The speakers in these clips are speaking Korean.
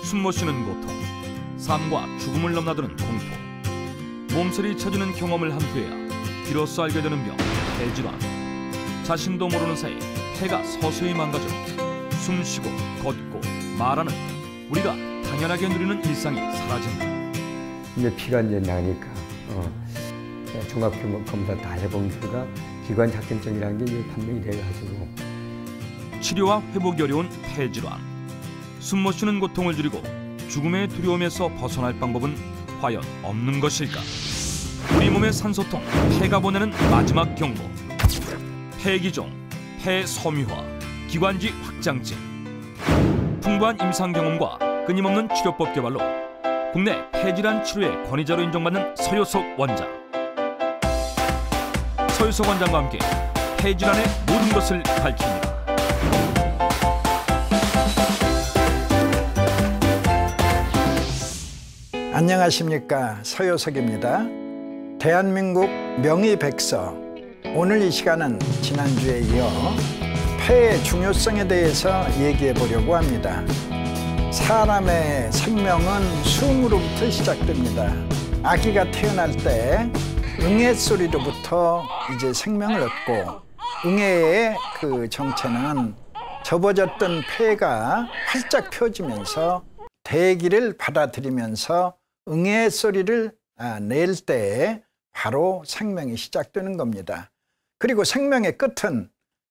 숨 못 쉬는 고통, 삶과 죽음을 넘나드는 공포, 몸살이 쳐지는 경험을 한 후에야 비로소 알게 되는 병, 폐질환. 자신도 모르는 사이 폐가 서서히 망가져 숨쉬고 걷고 말하는 우리가 당연하게 누리는 일상이 사라진다. 이제 피가 이제 나니까 종합검사 다 해본 결과 기관작전증이라는 게 이제 판명이 돼가지고 치료와 회복이 어려운 폐질환. 숨 못 쉬는 고통을 줄이고 죽음의 두려움에서 벗어날 방법은 과연 없는 것일까? 우리 몸의 산소통, 폐가 보내는 마지막 경고. 폐기종, 폐섬유화, 기관지 확장증. 풍부한 임상 경험과 끊임없는 치료법 개발로 국내 폐질환 치료의 권위자로 인정받는 서효석 원장. 서효석 원장과 함께 폐질환의 모든 것을 밝힙니다. 안녕하십니까, 서효석입니다. 대한민국 명의백서. 오늘 이 시간은 지난주에 이어 폐의 중요성에 대해서 얘기해 보려고 합니다. 사람의 생명은 숨으로부터 시작됩니다. 아기가 태어날 때 응애 소리로부터 이제 생명을 얻고, 응애의 그 정체는 접어졌던 폐가 활짝 펴지면서 대기를 받아들이면서 응애 소리를 낼 때 바로 생명이 시작되는 겁니다. 그리고 생명의 끝은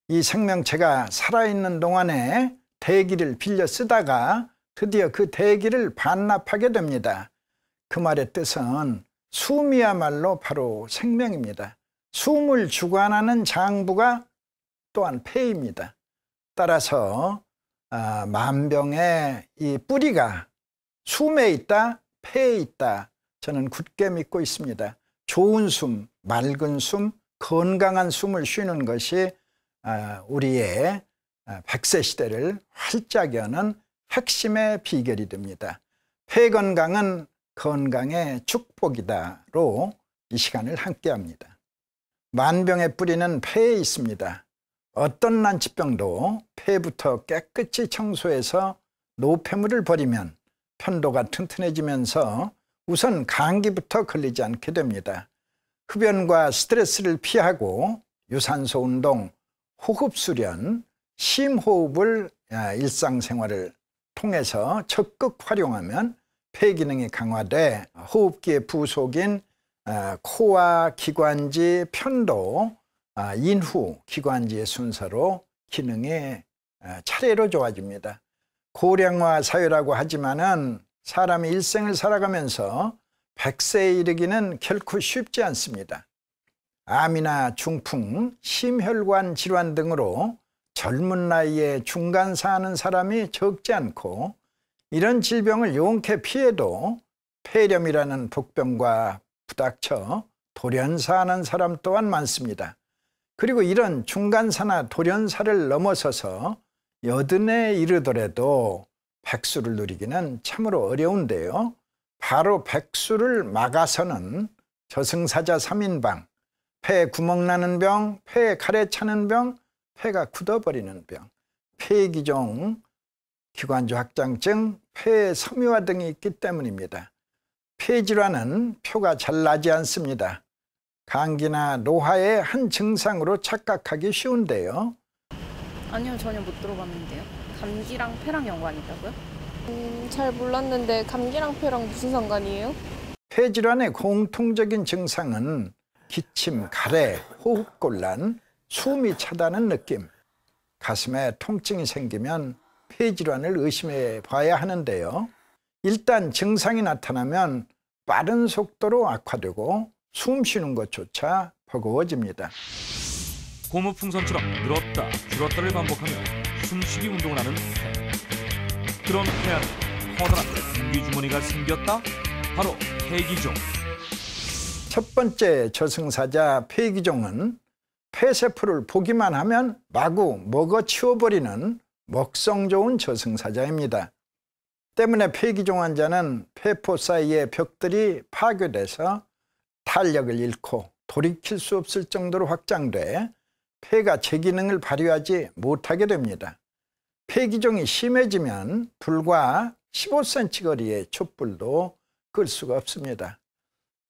이 생명체가 살아있는 동안에 대기를 빌려 쓰다가 드디어 그 대기를 반납하게 됩니다. 그 말의 뜻은 숨이야말로 바로 생명입니다. 숨을 주관하는 장부가 또한 폐입니다. 따라서 만병의 이 뿌리가 숨에 있다, 폐에 있다, 저는 굳게 믿고 있습니다. 좋은 숨, 맑은 숨, 건강한 숨을 쉬는 것이 우리의 100세 시대를 활짝 여는 핵심의 비결이 됩니다. 폐 건강은 건강의 축복이다로 이 시간을 함께합니다. 만병의 뿌리는 폐에 있습니다. 어떤 난치병도 폐부터 깨끗이 청소해서 노폐물을 버리면 편도가 튼튼해지면서 우선 감기부터 걸리지 않게 됩니다. 흡연과 스트레스를 피하고 유산소 운동, 호흡 수련, 심호흡을 일상생활을 통해서 적극 활용하면 폐 기능이 강화돼 호흡기의 부속인 코와 기관지, 편도, 인후 기관지의 순서로 기능이 차례로 좋아집니다. 고령화 사회라고 하지만은 사람이 일생을 살아가면서 100세에 이르기는 결코 쉽지 않습니다. 암이나 중풍, 심혈관 질환 등으로 젊은 나이에 중간사하는 사람이 적지 않고, 이런 질병을 용케 피해도 폐렴이라는 복병과 부닥쳐 돌연사하는 사람 또한 많습니다. 그리고 이런 중간사나 돌연사를 넘어서서 여든에 이르더라도 백수를 누리기는 참으로 어려운데요. 바로 백수를 막아서는 저승사자 3인방, 폐에 구멍 나는 병, 폐에 가래 차는 병, 폐가 굳어버리는 병, 폐기종, 기관지 확장증, 폐의 섬유화 등이 있기 때문입니다. 폐질환은 표가 잘 나지 않습니다. 감기나 노화의 한 증상으로 착각하기 쉬운데요. 아니요, 전혀 못 들어봤는데요. 감기랑 폐랑 연관이 있다고요? 잘 몰랐는데 감기랑 폐랑 무슨 상관이에요? 폐질환의 공통적인 증상은 기침, 가래, 호흡곤란, 숨이 차다는 느낌, 가슴에 통증이 생기면 폐질환을 의심해 봐야 하는데요. 일단 증상이 나타나면 빠른 속도로 악화되고 숨 쉬는 것조차 버거워집니다. 고무풍선처럼 늘었다 줄었다를 반복하며 숨쉬기 운동을 하는 폐. 그런 폐 안에 커다란 공기주머니가 생겼다? 바로 폐기종. 첫 번째 저승사자 폐기종은 폐세포를 보기만 하면 마구 먹어치워버리는 먹성 좋은 저승사자입니다. 때문에 폐기종 환자는 폐포 사이의 벽들이 파괴돼서 탄력을 잃고 돌이킬 수 없을 정도로 확장돼 폐가 제 기능을 발휘하지 못하게 됩니다. 폐기종이 심해지면 불과 15cm 거리의 촛불도 끌 수가 없습니다.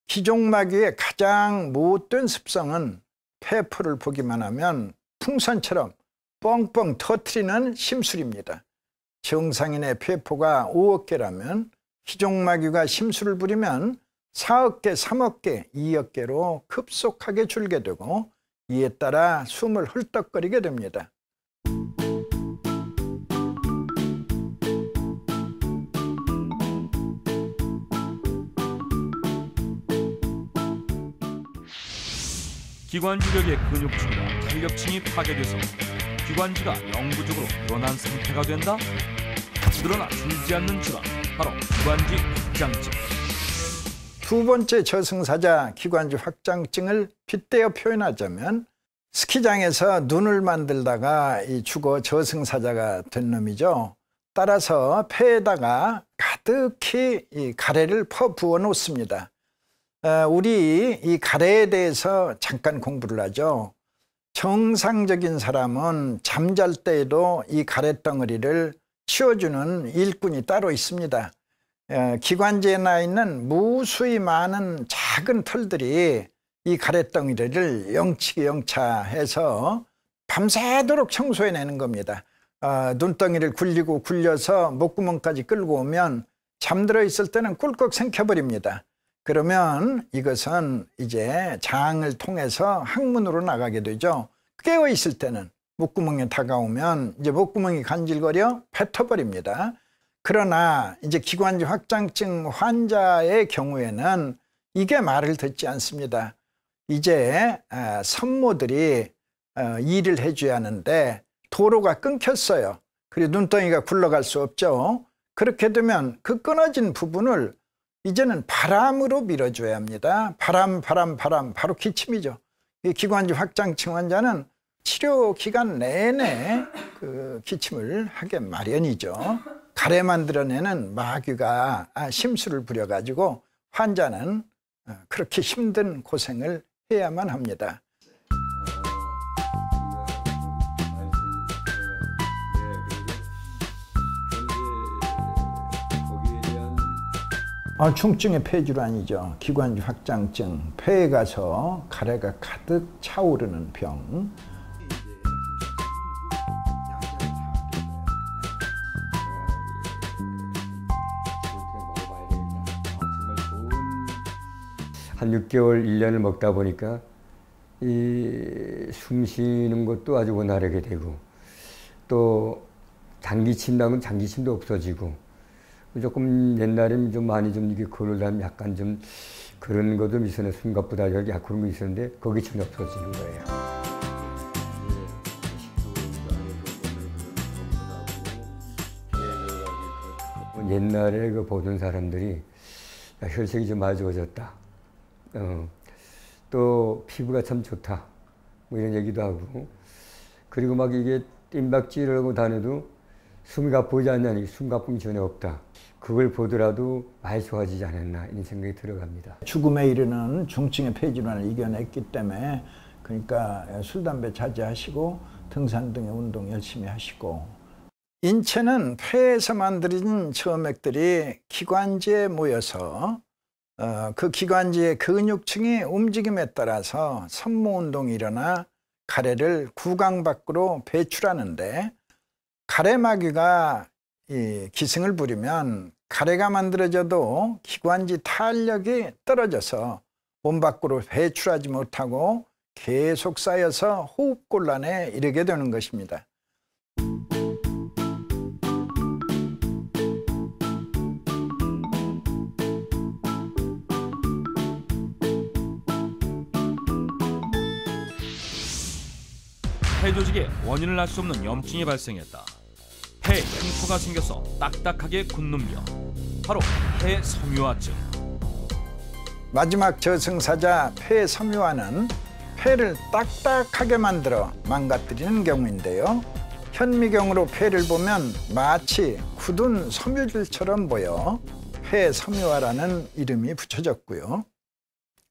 기종마귀의 가장 못된 습성은 폐포를 보기만 하면 풍선처럼 뻥뻥 터트리는 심술입니다. 정상인의 폐포가 5억 개라면 기종마귀가 심술을 부리면 4억 개, 3억 개, 2억 개로 급속하게 줄게 되고 이에 따라 숨을 헐떡거리게 됩니다. 기관지력의 근육층과 탄력층이 파괴돼서 기관지가 영구적으로 늘어난 상태가 된다? 늘어나 줄지 않는 질환, 바로 기관지 확장증. 두 번째 저승사자 기관지 확장증을 빗대어 표현하자면 스키장에서 눈을 만들다가 죽어 저승사자가 된 놈이죠. 따라서 폐에다가 가득히 이 가래를 퍼부어 놓습니다. 우리 이 가래에 대해서 잠깐 공부를 하죠. 정상적인 사람은 잠잘 때에도 이 가래덩어리를 치워주는 일꾼이 따로 있습니다. 기관지에 나 있는 무수히 많은 작은 털들이 이 가래덩어리를 영치기영차해서 밤새도록 청소해내는 겁니다. 눈덩이를 굴리고 굴려서 목구멍까지 끌고 오면 잠들어 있을 때는 꿀꺽 생겨버립니다. 그러면 이것은 이제 장을 통해서 항문으로 나가게 되죠. 깨어 있을 때는 목구멍에 다가오면 이제 목구멍이 간질거려 뱉어버립니다. 그러나 이제 기관지 확장증 환자의 경우에는 이게 말을 듣지 않습니다. 이제 산모들이 일을 해줘야 하는데 도로가 끊겼어요. 그리고 눈덩이가 굴러갈 수 없죠. 그렇게 되면 그 끊어진 부분을 이제는 바람으로 밀어줘야 합니다. 바람 바로 기침이죠. 이 기관지 확장증 환자는 치료 기간 내내 그 기침을 하게 마련이죠. 가래 만들어내는 마귀가 심술을 부려가지고 환자는 그렇게 힘든 고생을 해야만 합니다. 충증의 폐질환이죠. 기관지 확장증, 폐에 가서 가래가 가득 차오르는 병. 한 6개월, 1년을 먹다 보니까 이 숨 쉬는 것도 아주 원활하게 되고 또 장기침 나면 장기침도 없어지고 조금 옛날에는 좀 많이 좀 이게 걸으려면 약간 좀 그런 것도 있었는데 숨갑보다 여기 그런 거 있었는데 거기 침 없어지는 거예요. 옛날에 그 보던 사람들이 혈색이 좀 많이 좋아졌다. 또 피부가 참 좋다. 뭐 이런 얘기도 하고. 그리고 막 이게 뜀박질을 하고 다녀도 숨이 가쁘지 않냐니 숨 가쁨이 전혀 없다. 그걸 보더라도 많이 좋아지지 않았나 이런 생각이 들어갑니다. 죽음에 이르는 중증의 폐질환을 이겨냈기 때문에 그러니까 술, 담배 자제하시고 등산 등의 운동 열심히 하시고 인체는 폐에서 만들어진 점액들이 기관지에 모여서 그 기관지의 근육층의 움직임에 따라서 섬모운동이 일어나 가래를 구강 밖으로 배출하는데 가래마귀가 이 기승을 부리면 가래가 만들어져도 기관지 탄력이 떨어져서 몸 밖으로 배출하지 못하고 계속 쌓여서 호흡곤란에 이르게 되는 것입니다. 폐 조직에 원인을 알 수 없는 염증이 발생했다. 폐에 흉터가 생겨서 딱딱하게 굳는 병, 바로 폐섬유화증. 마지막 저승사자 폐섬유화는 폐를 딱딱하게 만들어 망가뜨리는 경우인데요. 현미경으로 폐를 보면 마치 굳은 섬유질처럼 보여 폐섬유화라는 이름이 붙여졌고요.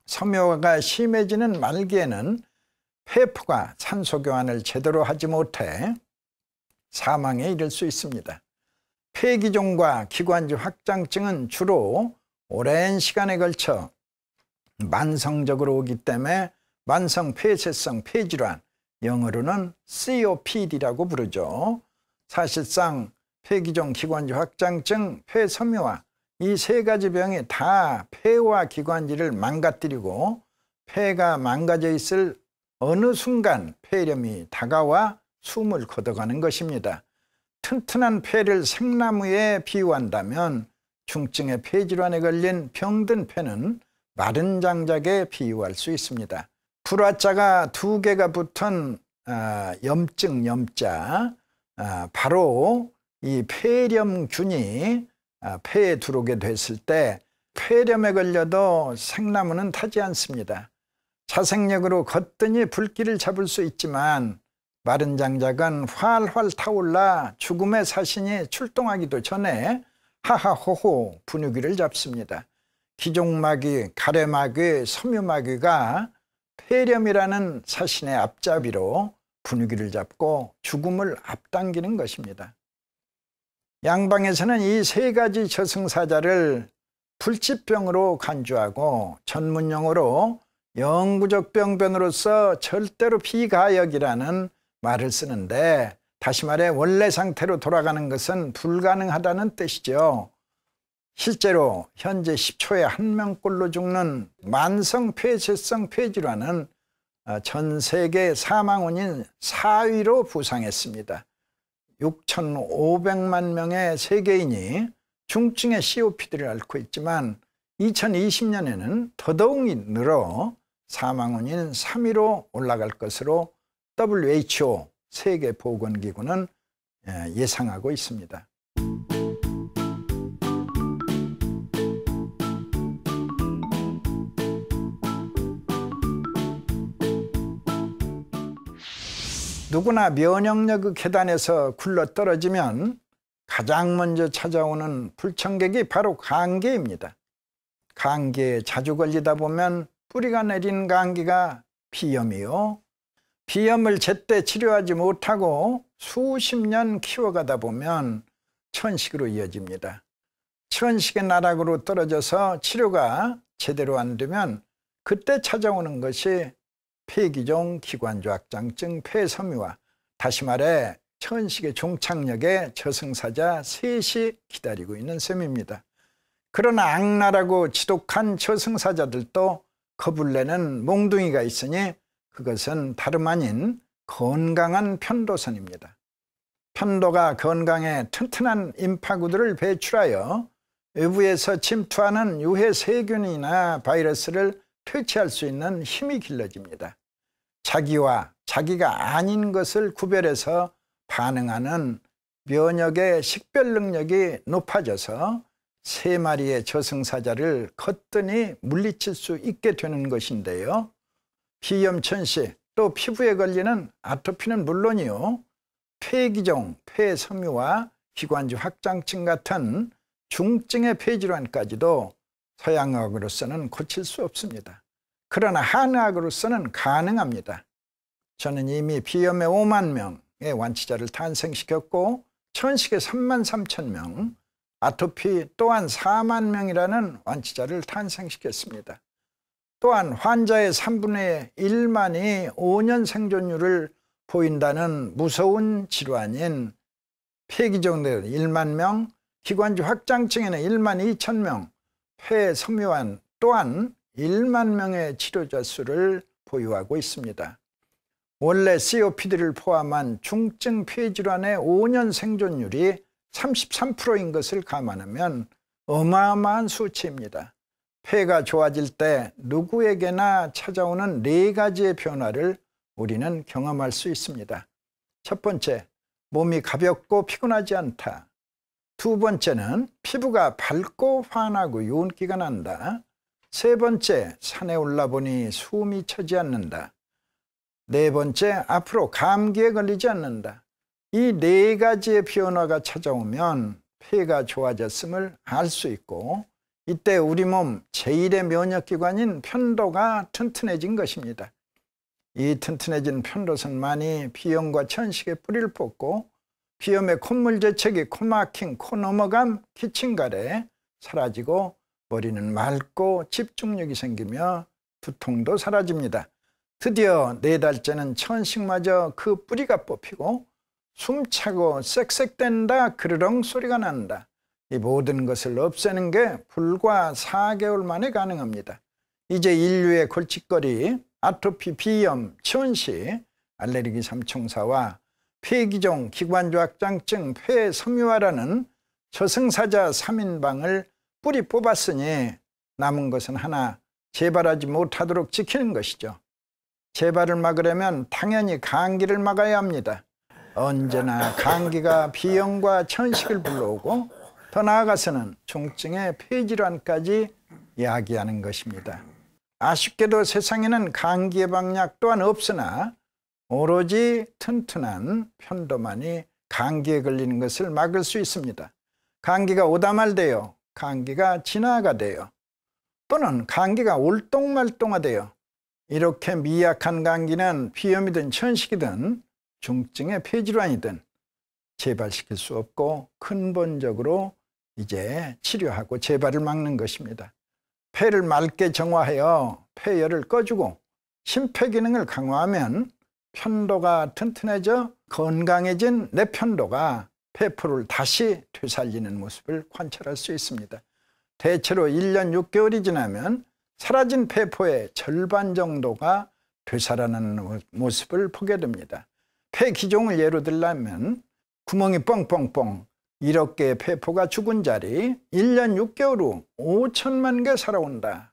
섬유화가 심해지는 말기에는 폐포가 산소 교환을 제대로 하지 못해 사망에 이를 수 있습니다. 폐기종과 기관지 확장증은 주로 오랜 시간에 걸쳐 만성적으로 오기 때문에 만성 폐쇄성 폐질환, 영어로는 COPD라고 부르죠. 사실상 폐기종 기관지 확장증, 폐섬유화 이 세 가지 병이 다 폐와 기관지를 망가뜨리고 폐가 망가져 있을 어느 순간 폐렴이 다가와 숨을 거둬가는 것입니다. 튼튼한 폐를 생나무에 비유한다면 중증의 폐질환에 걸린 병든 폐는 마른 장작에 비유할 수 있습니다. 불화자가 2개가 붙은 염증 염자, 바로 이 폐렴균이 폐에 들어오게 됐을 때 폐렴에 걸려도 생나무는 타지 않습니다. 자생력으로 걷더니 불길을 잡을 수 있지만 마른 장작은 활활 타올라 죽음의 사신이 출동하기도 전에 하하호호 분위기를 잡습니다. 기종마귀, 가래마귀, 섬유마귀가 폐렴이라는 사신의 앞잡이로 분위기를 잡고 죽음을 앞당기는 것입니다. 양방에서는 이 세 가지 저승사자를 불치병으로 간주하고 전문용어로 영구적 병변으로서 절대로 비가역이라는 말을 쓰는데, 다시 말해 원래 상태로 돌아가는 것은 불가능하다는 뜻이죠. 실제로 현재 10초에 1명꼴로 죽는 만성 폐쇄성 폐질환은 전 세계 사망 원인 4위로 부상했습니다. 6,500만 명의 세계인이 중증의 COPD를 앓고 있지만 2020년에는 더더욱이 늘어 사망 원인 3위로 올라갈 것으로 WHO 세계보건기구는 예상하고 있습니다. 누구나 면역력 계단에서 굴러떨어지면 가장 먼저 찾아오는 불청객이 바로 감기입니다. 감기에 자주 걸리다 보면 뿌리가 내린 감기가 비염이요. 비염을 제때 치료하지 못하고 수십 년 키워가다 보면 천식으로 이어집니다. 천식의 나락으로 떨어져서 치료가 제대로 안 되면 그때 찾아오는 것이 폐기종 기관지 확장증, 폐섬유화, 다시 말해 천식의 종착역에 저승사자 셋이 기다리고 있는 셈입니다. 그러나 악랄하고 지독한 저승사자들도 겁을 내는 몽둥이가 있으니 그것은 다름 아닌 건강한 편도선입니다. 편도가 건강에 튼튼한 임파구들을 배출하여 외부에서 침투하는 유해 세균이나 바이러스를 퇴치할 수 있는 힘이 길러집니다. 자기와 자기가 아닌 것을 구별해서 반응하는 면역의 식별 능력이 높아져서 3마리의 저승사자를 거뜬히 물리칠 수 있게 되는 것인데요. 비염천식, 또 피부에 걸리는 아토피는 물론이요, 폐기종, 폐섬유화, 기관지 확장증 같은 중증의 폐질환까지도 서양의학으로서는 고칠 수 없습니다. 그러나 한의학으로서는 가능합니다. 저는 이미 비염의 5만 명의 완치자를 탄생시켰고 천식의 3만 3천 명, 아토피 또한 4만 명이라는 완치자를 탄생시켰습니다. 또한 환자의 3분의 1만이 5년 생존율을 보인다는 무서운 질환인 폐기종들 1만 명, 기관지 확장증에는 1만 2천 명, 폐섬유환 또한 1만 명의 치료자 수를 보유하고 있습니다. 원래 COPD를 포함한 중증 폐질환의 5년 생존율이 33%인 것을 감안하면 어마어마한 수치입니다. 폐가 좋아질 때 누구에게나 찾아오는 4가지의 변화를 우리는 경험할 수 있습니다. 첫 번째, 몸이 가볍고 피곤하지 않다. 두 번째는 피부가 밝고 환하고 유은기가 난다. 세 번째, 산에 올라보니 숨이 차지 않는다. 네 번째, 앞으로 감기에 걸리지 않는다. 이 4가지의 변화가 찾아오면 폐가 좋아졌음을 알 수 있고, 이때 우리 몸 제1의 면역기관인 편도가 튼튼해진 것입니다. 이 튼튼해진 편도선만이 비염과 천식의 뿌리를 뽑고 비염의 콧물 재채기, 코막힘, 코 넘어감, 기침가래 사라지고 머리는 맑고 집중력이 생기며 두통도 사라집니다. 드디어 4달째는 천식마저 그 뿌리가 뽑히고 숨차고 쌕쌕댄다 그르렁 소리가 난다. 이 모든 것을 없애는 게 불과 4개월 만에 가능합니다. 이제 인류의 골칫거리 아토피, 비염, 천식, 알레르기 삼총사와 폐기종, 기관주 확장증, 폐섬유화라는 저승사자 3인방을 뿌리 뽑았으니 남은 것은 하나, 재발하지 못하도록 지키는 것이죠. 재발을 막으려면 당연히 감기를 막아야 합니다. 언제나 감기가 비염과 천식을 불러오고 더 나아가서는 중증의 폐질환까지 야기하는 것입니다. 아쉽게도 세상에는 감기 예방약 또한 없으나 오로지 튼튼한 편도만이 감기에 걸리는 것을 막을 수 있습니다. 감기가 오다 말되어 감기가 지나가되어 또는 감기가 올똥말똥하되어 이렇게 미약한 감기는 비염이든 천식이든 중증의 폐질환이든 재발시킬 수 없고 근본적으로 이제 치료하고 재발을 막는 것입니다. 폐를 맑게 정화하여 폐열을 꺼주고 심폐기능을 강화하면 편도가 튼튼해져 건강해진 내편도가 폐포를 다시 되살리는 모습을 관찰할 수 있습니다. 대체로 1년 6개월이 지나면 사라진 폐포의 절반 정도가 되살아나는 모습을 보게 됩니다. 폐기종을 예로 들자면 구멍이 뻥뻥뻥 이렇게 폐포가 죽은 자리 1년 6개월 후 5천만 개 살아온다.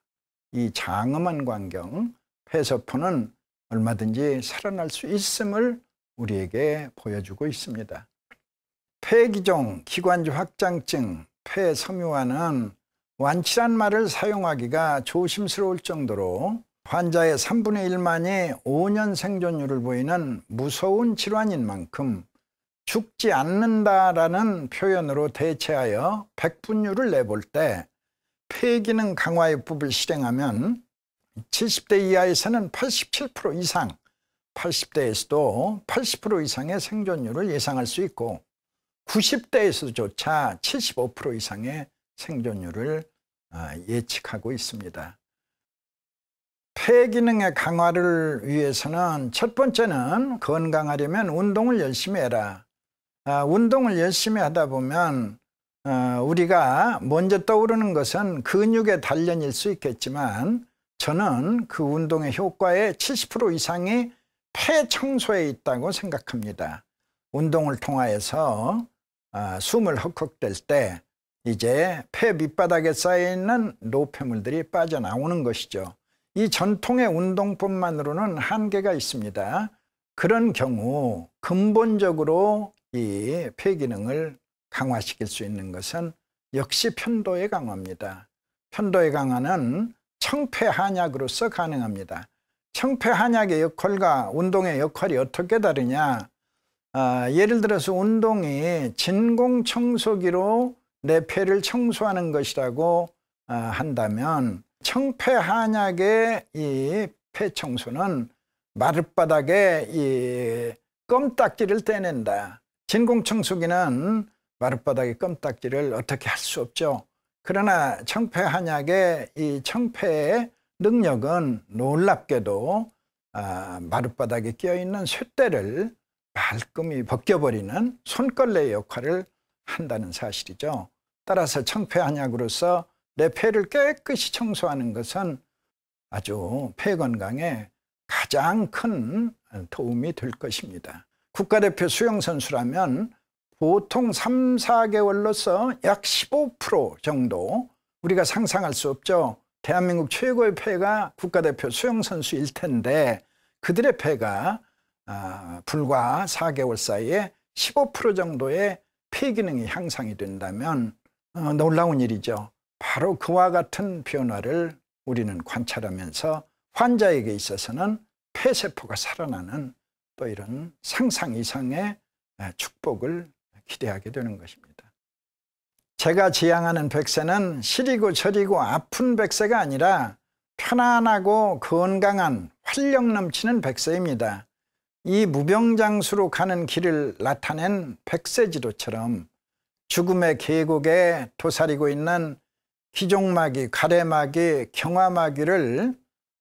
이 장엄한 광경, 폐소포는 얼마든지 살아날 수 있음을 우리에게 보여주고 있습니다. 폐기종, 기관지 확장증, 폐섬유화는 완치란 말을 사용하기가 조심스러울 정도로 환자의 3분의 1만이 5년 생존율을 보이는 무서운 질환인 만큼 죽지 않는다라는 표현으로 대체하여 백분율을 내볼 때 폐기능 강화요법을 실행하면 70대 이하에서는 87% 이상, 80대에서도 80% 이상의 생존율을 예상할 수 있고 90대에서조차 75% 이상의 생존율을 예측하고 있습니다. 폐기능의 강화를 위해서는 첫 번째는 건강하려면 운동을 열심히 해라. 운동을 열심히 하다 보면 우리가 먼저 떠오르는 것은 근육의 단련일 수 있겠지만 저는 그 운동의 효과의 70% 이상이 폐 청소에 있다고 생각합니다. 운동을 통하여서 숨을 헉헉댈 때 이제 폐 밑바닥에 쌓여있는 노폐물들이 빠져나오는 것이죠. 이 전통의 운동법만으로는 한계가 있습니다. 그런 경우 근본적으로 이 폐기능을 강화시킬 수 있는 것은 역시 편도의 강화입니다. 편도의 강화는 청폐한약으로서 가능합니다. 청폐한약의 역할과 운동의 역할이 어떻게 다르냐? 예를 들어서 운동이 진공청소기로 내 폐를 청소하는 것이라고 한다면 청폐한약의 이 폐청소는 마룻바닥에 이 껌딱지를 떼낸다. 진공청소기는 마룻바닥의 껌딱지를 어떻게 할 수 없죠. 그러나 청폐한약의 이 청폐의 능력은 놀랍게도 마룻바닥에 끼어있는 쇳대를 말끔히 벗겨버리는 손걸레의 역할을 한다는 사실이죠. 따라서 청폐한약으로서 내 폐를 깨끗이 청소하는 것은 아주 폐 건강에 가장 큰 도움이 될 것입니다. 국가대표 수영선수라면 보통 3, 4개월로서 약 15% 정도 우리가 상상할 수 없죠. 대한민국 최고의 폐가 국가대표 수영선수일 텐데 그들의 폐가 불과 4개월 사이에 15% 정도의 폐기능이 향상이 된다면 놀라운 일이죠. 바로 그와 같은 변화를 우리는 관찰하면서 환자에게 있어서는 폐세포가 살아나는 또 이런 상상 이상의 축복을 기대하게 되는 것입니다. 제가 지향하는 백세는 시리고 저리고 아픈 백세가 아니라 편안하고 건강한 활력 넘치는 백세입니다. 이 무병장수로 가는 길을 나타낸 백세지도처럼 죽음의 계곡에 도사리고 있는 기종마귀, 가래마귀, 경화마귀를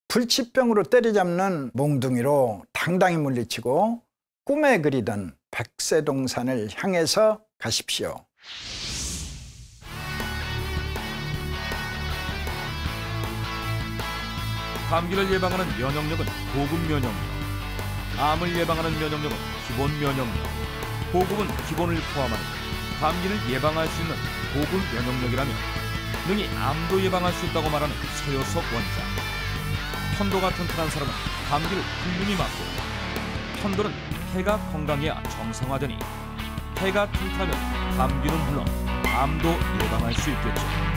불치병으로 때리잡는 몽둥이로 당당히 물리치고 꿈에 그리던 백세동산을 향해서 가십시오. 감기를 예방하는 면역력은 고급 면역력, 암을 예방하는 면역력은 기본 면역력, 고급은 기본을 포함하는 감기를 예방할 수 있는 고급 면역력이라면 능히 암도 예방할 수 있다고 말하는 서효석 원장. 편도가 튼튼한 사람은 감기를 훌륭히 막고, 편도는 폐가 건강해야 정상화되니 폐가 튼튼하면 감기는 물론 암도 예방할 수 있겠죠.